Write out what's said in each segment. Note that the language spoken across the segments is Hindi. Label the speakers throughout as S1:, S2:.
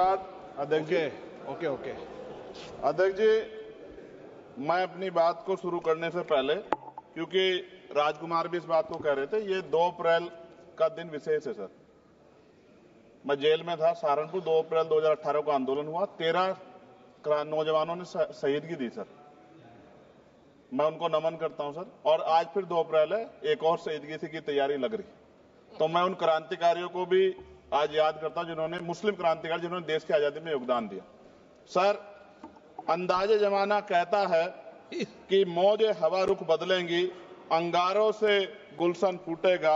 S1: धन्यवाद अध्यक्ष जी।
S2: ओके।
S1: अध्यक्ष जी, मैं अपनी बात को शुरू करने से पहले, क्योंकि राजकुमार भी इस बात को कह रहे थे, ये 2 अप्रैल का दिन विशेष है सर। मैं जेल में था सहारनपुर, 2 अप्रैल 2018 को आंदोलन हुआ, 13 नौजवानों ने शहीदगी दी सर। मैं उनको नमन करता हूं सर। और आज फिर 2 अप्रैल है, एक और शहीदगी की तैयारी लग रही। तो मैं उन क्रांतिकारियों को भी आज याद करता हूं जिन्होंने, मुस्लिम क्रांतिकारी जिन्होंने देश की आजादी में योगदान दिया। सर, अंदाजे जमाना कहता है कि मौजे हवा रुख बदलेंगी, अंगारों से गुलशन फूटेगा,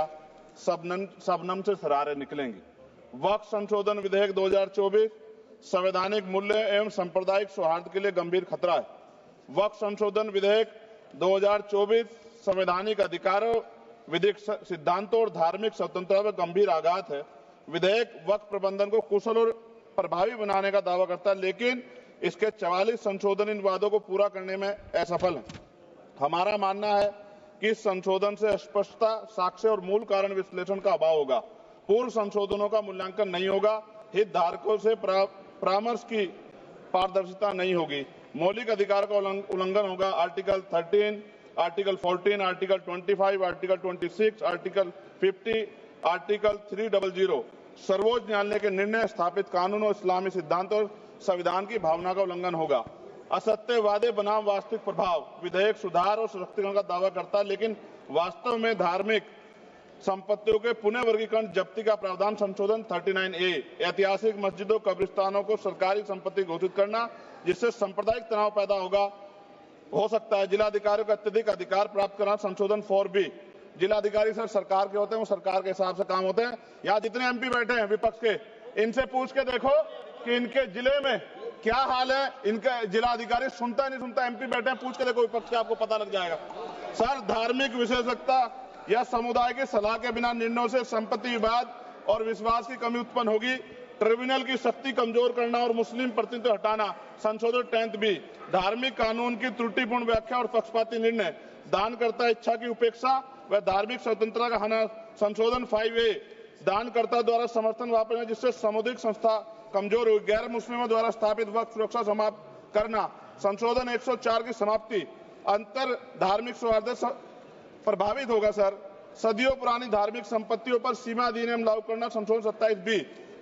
S1: शबनम से सरारे निकलेंगी। वक्फ संशोधन विधेयक 2024 संवैधानिक मूल्य एवं सांप्रदायिक सौहार्द के लिए गंभीर खतरा है। वक्फ संशोधन विधेयक 2024 संवैधानिक अधिकारों, विधिक सिद्धांतों और धार्मिक स्वतंत्रता पर गंभीर आघात है। विधेयक वक्फ प्रबंधन को कुशल और प्रभावी बनाने का दावा करता है, लेकिन इसके 44 संशोधन इन वादों को पूरा करने में असफल है। हमारा मानना है कि इस संशोधन से स्पष्टता, साक्ष्य और मूल कारण विश्लेषण का अभाव होगा। पूर्व संशोधनों का मूल्यांकन नहीं होगा, हितधारकों से परामर्श की पारदर्शिता नहीं होगी, मौलिक अधिकार का उल्लंघन होगा। Article 13, article 14, article 25, article 26, article 50, article 300 सर्वोच्च न्यायालय के निर्णय, स्थापित कानून और इस्लामी सिद्धांत और संविधान की भावना का उल्लंघन होगा। असत्य वादे बनाम वास्तविक प्रभाव, विधेयक सुधार और सशक्तिकरण का दावा करता है, लेकिन वास्तव में धार्मिक संपत्तियों के पुनः वर्गीकरण जब्ती का प्रावधान संशोधन 39A, ऐतिहासिक मस्जिदों, कब्रिस्तानों को सरकारी संपत्ति घोषित करना, जिससे सांप्रदायिक तनाव पैदा हो सकता है। जिलाधिकारियों को अत्यधिक अधिकार प्राप्त करना संशोधन 4B, जिलाधिकारी सर सरकार के होते हैं, वो सरकार के हिसाब से काम होते हैं। यहाँ जितने MP बैठे हैं विपक्ष के, इनसे पूछ के देखो कि इनके जिले में क्या हाल है। इनका जिलाधिकारी सुनता नहीं सुनता, MP बैठे हैं, पूछ के देखो विपक्ष के, आपको पता लग जाएगा। सर, धार्मिक विशेषज्ञता या समुदाय की सलाह के बिना निर्णयों से संपत्ति विवाद और विश्वास की कमी उत्पन्न होगी। ट्रिब्यूनल की शक्ति कमजोर करना और मुस्लिम प्रतिनिधित्व हटाना संशोधन 10B, धार्मिक कानून की त्रुटिपूर्ण व्याख्या और पक्षपाती निर्णय, दानकर्ता इच्छा की उपेक्षा व धार्मिक स्वतंत्रता का हनन संशोधन 5A, दानकर्ता द्वारा समर्थन वापस जिससे सामुदायिक संस्था कमजोर हुई, गैर मुस्लिमों द्वारा स्थापित वक्फ सुरक्षा समाप्त करना संशोधन 104 की समाप्ति, अंतर धार्मिक सौहार्द प्रभावित होगा। सर, सदियों पुरानी धार्मिक संपत्तियों पर सीमा अधिनियम लागू करना संशोधन 27B,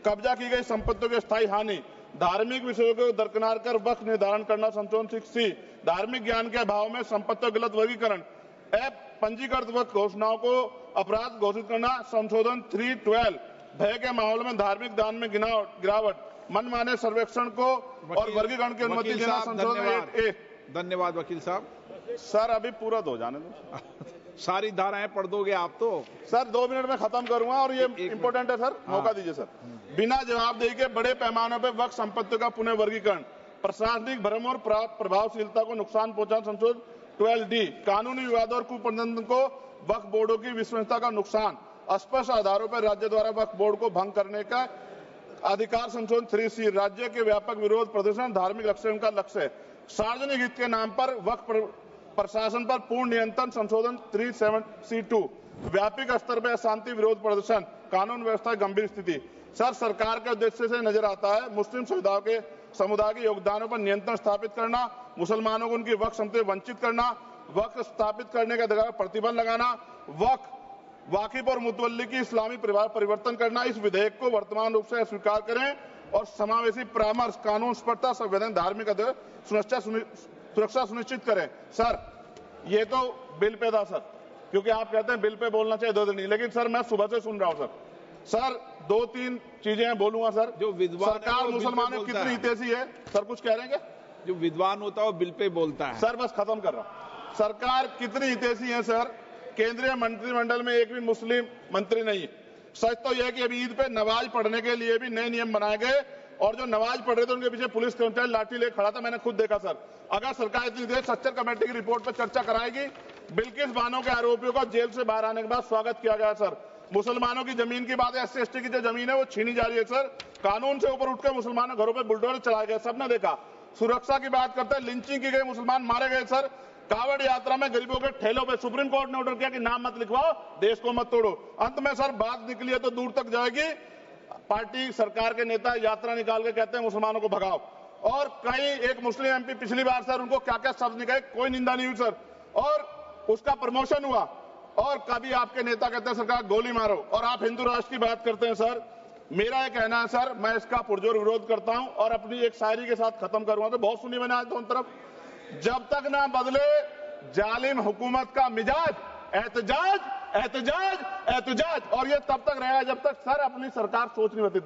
S1: कब्जा की गई संपत्तियों की स्थायी हानि, धार्मिक विषयों को दरकिनार कर वक्फ निर्धारण करना संशोधन 6C, धार्मिक ज्ञान के अभाव में संपत्तियों गलत वर्गीकरण, पंजीकृत वक्फ घोषणाओं को अपराध घोषित करना संशोधन 312, भय के माहौल में धार्मिक दान में गिरावट, मनमाने सर्वेक्षण को और वर्गीकरण की अनुमति देना संशोधन 8A।
S2: धन्यवाद वकील साहब।
S1: सर, अभी पूरा दो जाने दो।
S2: सारी धाराएं पढ़ दोगे आप तो?
S1: सर, 2 मिनट में खत्म करूंगा और ये इंपॉर्टेंट है सर, मौका दीजिए सर। बिना जवाबदेही के बड़े पैमाने पर वक्फ संपत्तियों का पुनः वर्गीकरण, प्रशासनिक भ्रम और प्रभावशीलता को नुकसान पहुंचाना संशोधन 12D, कानूनी विवादों और कुप्रबंधन को वक्फ बोर्डों की विश्वसनीयता का नुकसान, स्पष्ट आधारों पर राज्य द्वारा वक्फ बोर्ड को भंग करने का अधिकार संशोधन 3C, राज्य के व्यापक विरोध प्रदर्शन धार्मिक लक्ष्य का लक्ष्य, सार्वजनिक हित के नाम पर वक्फ प्रशासन पर पूर्ण नियंत्रण संशोधन 37C2, व्यापक स्तर पर अशांति विरोध प्रदर्शन, कानून व्यवस्था गंभीर स्थिति। सर, सरकार के उद्देश्य से नजर आता है मुस्लिम समुदाय के योगदानों पर नियंत्रण स्थापित करना, मुसलमानों को उनकी वक्फ संपत्ति वंचित करना, वक्फ स्थापित करने के अधिकार पर प्रतिबंध लगाना, वाकिफ और मुतवल्ली की इस्लामी परिवार परिवर्तन करना। इस विधेयक को वर्तमान रूप से स्वीकार करें और समावेशी परामर्श, कानून स्पष्टता, संवैधानिक धार्मिक सुरक्षा सुनिश्चित करें। सर, ये तो बिल पे था सर, क्योंकि आप कहते हैं बिल पे बोलना चाहिए, 2 दिन नहीं, लेकिन सर मैं सुबह से सुन रहा हूं सर 2-3 चीजें बोलूंगा सर।
S2: जो विद्वान
S1: सरकार मुसलमानों की कितनी हितैषी है सर, कुछ कह रहे हैं क्या?
S2: जो विद्वान होता है वो बिल पे बोलता है।
S1: सर, बस खत्म कर रहा हूं। सरकार कितनी हितैषी है सर? केंद्रीय मंत्रिमंडल में एक भी मुस्लिम मंत्री नहीं। सच तो यह है कि अभी ईद पे नमाज पढ़ने के लिए भी नए नियम बनाए गए और जो नमाज पढ़ रहे थे उनके पीछे पुलिस कर्मचारी लाठी लेकर खड़ा था, मैंने खुद देखा सर। अगर सरकार इतनी देर सच्चर कमेटी की रिपोर्ट पर चर्चा कराएगी, बिल्किस बानो के आरोपियों का जेल से बाहर आने के बाद स्वागत किया गया सर। मुसलमानों की जमीन की बात है, SC/ST की जो जमीन है वो छीनी जा रही है सर। कानून से ऊपर उठकर मुसलमानों घरों पर बुलडोजर चलाए गए, सबने देखा। सुरक्षा की बात करते हैं, लिंचिंग की गई, मुसलमान मारे गए सर। कावड़ यात्रा में गरीबों के ठेलों पे सुप्रीम कोर्ट ने ऑर्डर किया कि नाम मत लिखवाओ, देश को मत तोड़ो। अंत में सर बात निकली है तो दूर तक जाएगी। पार्टी सरकार के नेता यात्रा निकाल के कहते हैं मुसलमानों को भगाओ, और कई एक मुस्लिम एमपी पिछली बार सर उनको क्या क्या शब्द निकले, कोई निंदा नहीं हुई सर, और उसका प्रमोशन हुआ। और कभी आपके नेता कहते हैं सरकार गोली मारो, और आप हिंदू राष्ट्र की बात करते हैं सर। मेरा यह कहना है सर, मैं इसका पुरजोर विरोध करता हूं और अपनी एक शायरी के साथ खत्म करूंगा। तो बहुत सुनी मैंने आज दोनों तरफ, जब तक ना बदले जालिम हुकूमत का मिजाज, एहतजाज एहतजाज एहतजाज, और ये तब तक रहेगा जब तक सर अपनी सरकार सोच नहीं होती।